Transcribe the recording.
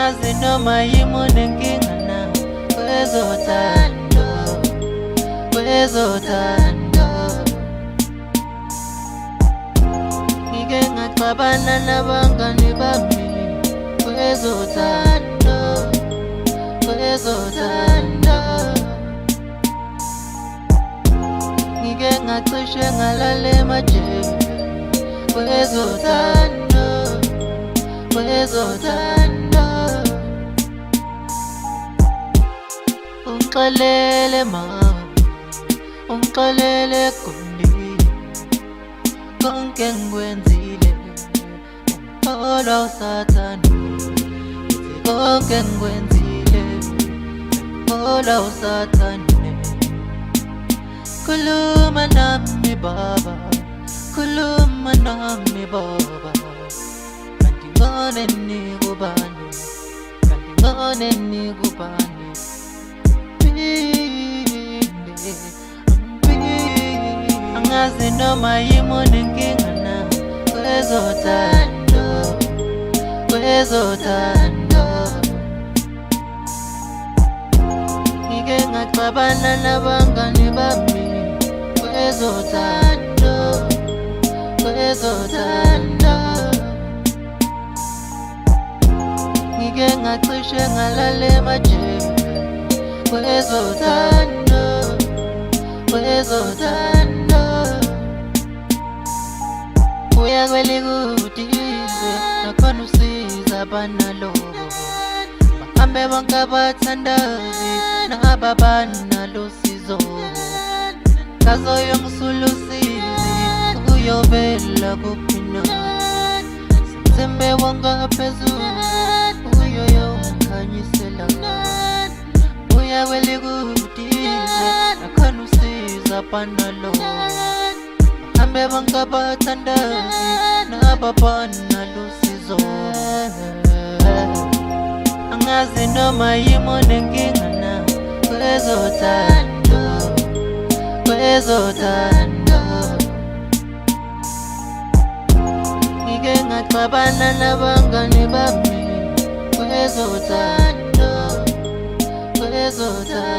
angazi noma yimunenkinga na kwezothando, kwezothando. Ngike ngaxabana nabangani bami kwezothando, kwezothando. Ngike ngacishe ngalala emajele kwezothando, kwezothando. Ungixolele mama, ungixolele Gundi, konke ngikwenzile ngikholwa usathane. Konke ngikwenzile ngikholwa usathane. Khuluma nami baba, khuluma nami baba. Kanti ngone nikubani, kanti ngone nikubani. Angazi noma yimunenkinga na kwezothando, kwezothando. Ngike ngaxabana nabangani bami kwezothando, kwezothando. Ngike ngacishe ngalala emajele kwezothando, kwezothando. Uya kwelikudize nakhona usiza abanalobo, bahambe bonke abathandazi naba banalo sizo. Kazoyo ngisula usizi uyobela kuphina, simthembe wonke phezulu uyoyo ngikhanyisela. Uya kwelikudize nakhona usiza abanalobo, bahambe bonke abathandazi naba banalo sizo. Angazi noma yimunenkinga na kwezothando, kwezothando. Ngike ngaxabana nabangani bami kwezothando, kwezothando.